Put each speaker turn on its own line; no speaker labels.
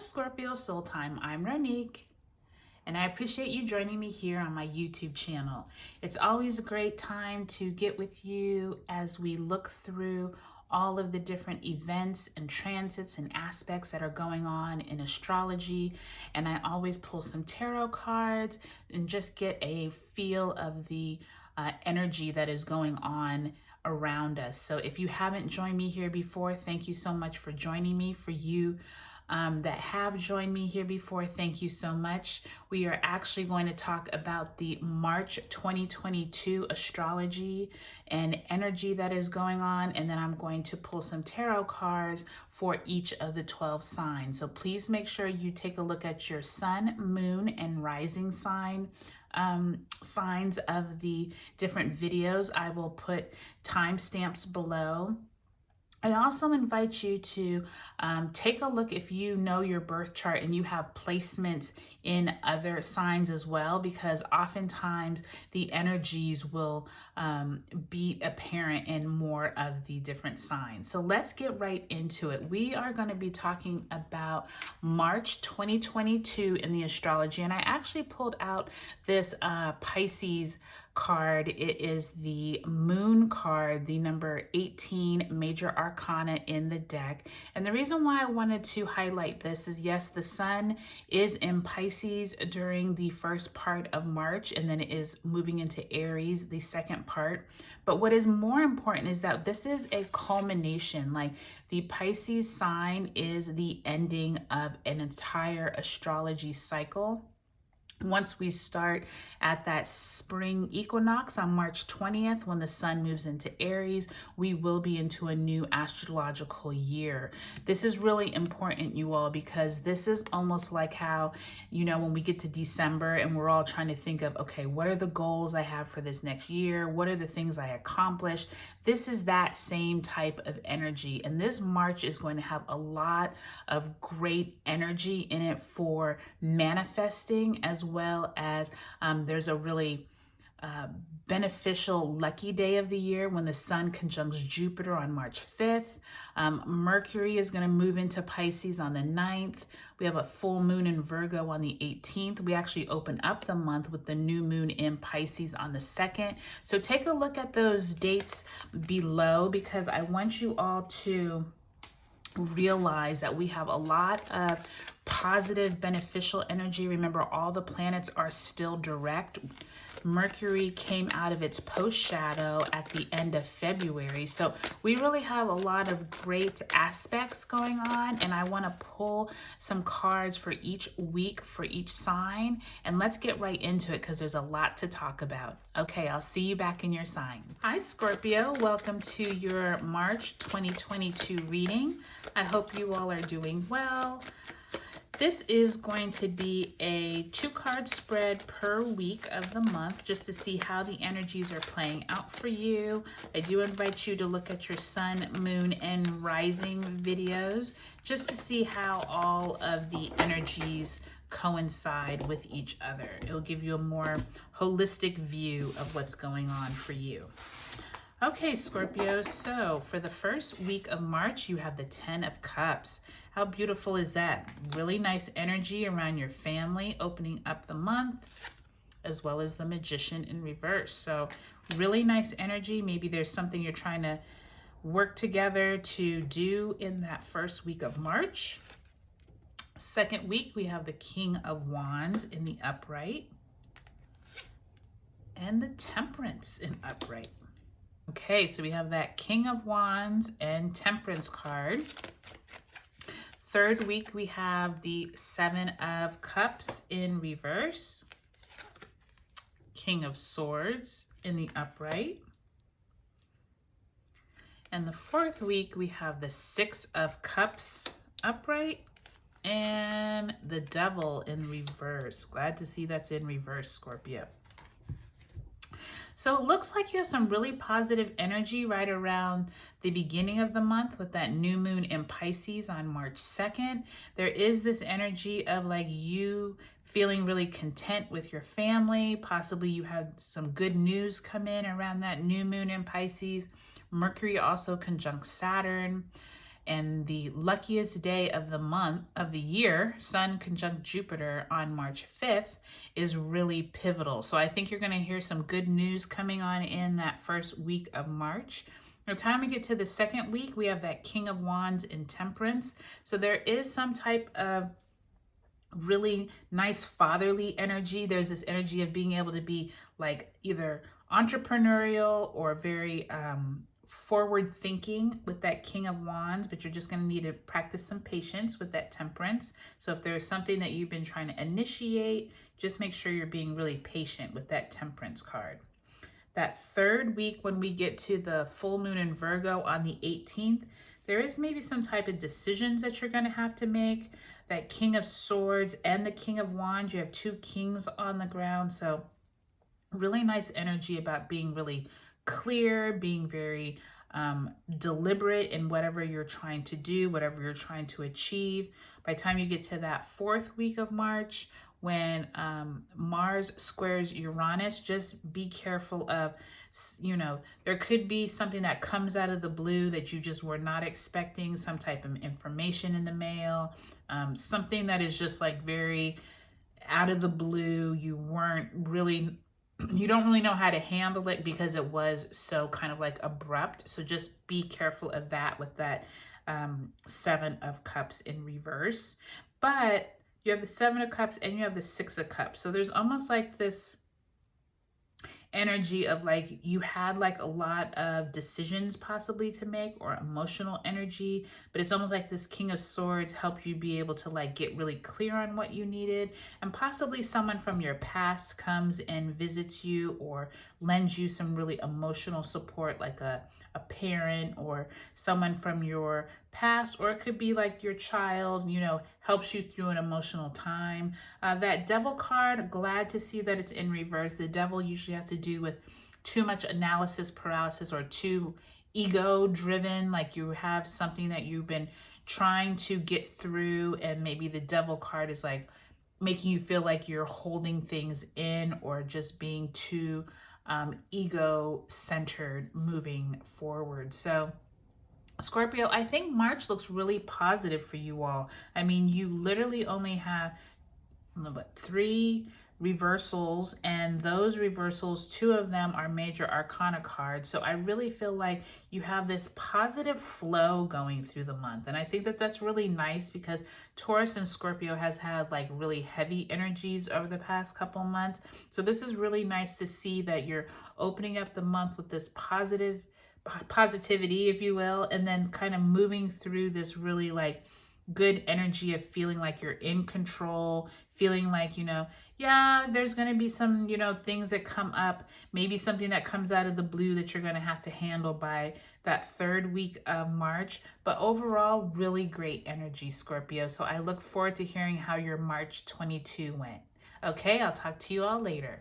Scorpio Soul Time. I'm Ronique, and I appreciate you joining me here on my YouTube channel. It's always a great time to get with you as we look through all of the different events and transits and aspects that are going on in astrology. And I always pull some tarot cards and just get a feel of the energy that is going on around us. So if you haven't joined me here before, thank you so much for joining me. For you that have joined me here before, thank you so much. We are actually going to talk about the March 2022 astrology and energy that is going on, and then I'm going to pull some tarot cards for each of the 12 signs. So please make sure you take a look at your sun, moon, and rising sign signs of the different videos. I will put timestamps below. I also invite you to take a look if you know your birth chart and you have placements in other signs as well, because oftentimes the energies will be apparent in more of the different signs. So let's get right into it. We are going to be talking about March 2022 in the astrology, and I actually pulled out this Pisces card. It is the moon card, the number 18 major arcana in the deck. And the reason why I wanted to highlight this is, yes, the sun is in Pisces during the first part of March, and then it is moving into Aries the second part. But what is more important is that this is a culmination. Like, the Pisces sign is the ending of an entire astrology cycle. Once we start at that spring equinox on March 20th, when the sun moves into Aries, we will be into a new astrological year. This is really important, you all, because this is almost like how, you know, when we get to December and we're all trying to think of, okay, what are the goals I have for this next year? What are the things I accomplished? This is that same type of energy. And this March is going to have a lot of great energy in it for manifesting, as well as there's a really beneficial lucky day of the year when the sun conjuncts Jupiter on March 5th. Mercury is going to move into Pisces on the 9th. We have a full moon in Virgo on the 18th. We actually open up the month with the new moon in Pisces on the 2nd. So take a look at those dates below, because I want you all to realize that we have a lot of positive, beneficial energy. Remember, all the planets are still direct. Mercury came out of its post shadow at the end of February. So we really have a lot of great aspects going on. And I want to pull some cards for each week for each sign. And let's get right into it, because there's a lot to talk about. Okay, I'll see you back in your sign. Hi, Scorpio. Welcome to your March 2022 reading. I hope you all are doing well. This is going to be a 2-card spread per week of the month, just to see how the energies are playing out for you. I do invite you to look at your sun, moon, and rising videos, just to see how all of the energies coincide with each other. It'll give you a more holistic view of what's going on for you. Okay, Scorpio, so for the first week of March, you have the 10 of Cups. How beautiful is that? Really nice energy around your family, opening up the month, as well as the Magician in reverse. So really nice energy. Maybe there's something you're trying to work together to do in that first week of March. Second week, we have the King of Wands in the upright and the Temperance in upright. Okay, so we have that King of Wands and Temperance card. Third week, we have the 7 of Cups in reverse, King of Swords in the upright. And the fourth week, we have the 6 of Cups upright and the Devil in reverse. Glad to see that's in reverse, Scorpio. So it looks like you have some really positive energy right around the beginning of the month with that new moon in Pisces on March 2nd. There is this energy of like you feeling really content with your family. Possibly you had some good news come in around that new moon in Pisces. Mercury also conjuncts Saturn. And the luckiest day of the month, of the year, Sun conjunct Jupiter on March 5th, is really pivotal. So I think you're going to hear some good news coming on in that first week of March. By the time we get to the second week, we have that King of Wands in Temperance. So there is some type of really nice fatherly energy. There's this energy of being able to be like either entrepreneurial or very forward thinking with that King of Wands, but you're just going to need to practice some patience with that Temperance. So if there's something that you've been trying to initiate, just make sure you're being really patient with that Temperance card. That third week, when we get to the full moon in Virgo on the 18th, there is maybe some type of decisions that you're going to have to make. That King of Swords and the King of Wands, you have two kings on the ground. So really nice energy about being really clear, being very deliberate in whatever you're trying to do, whatever you're trying to achieve. By the time you get to that fourth week of March, when Mars squares Uranus, just be careful of, you know, there could be something that comes out of the blue that you just were not expecting, some type of information in the mail, something that is just like very out of the blue. You don't really know how to handle it because it was so kind of like abrupt. So just be careful of that with that Seven of Cups in reverse. But you have the Seven of Cups and you have the Six of Cups. So there's almost like this energy of like you had like a lot of decisions possibly to make, or emotional energy, but it's almost like this King of Swords helped you be able to like get really clear on what you needed, and possibly someone from your past comes and visits you or lends you some really emotional support, like a parent or someone from your past, or it could be like your child, you know, helps you through an emotional time. That Devil card, glad to see that it's in reverse. The Devil usually has to do with too much analysis paralysis or too ego driven, like you have something that you've been trying to get through, and maybe the Devil card is like making you feel like you're holding things in or just being too ego-centered moving forward. So Scorpio, I think March looks really positive for you all. I mean, you literally only have 3 reversals, and those reversals, 2 of them are major arcana cards. So I really feel like you have this positive flow going through the month, and I think that that's really nice because Taurus and Scorpio has had like really heavy energies over the past couple months. So this is really nice to see that you're opening up the month with this positivity, if you will, and then kind of moving through this really like good energy of feeling like you're in control, feeling like, you know, yeah, there's going to be some, you know, things that come up, maybe something that comes out of the blue that you're going to have to handle by that third week of March. But overall, really great energy, Scorpio. So I look forward to hearing how your March 22 went. Okay, I'll talk to you all later.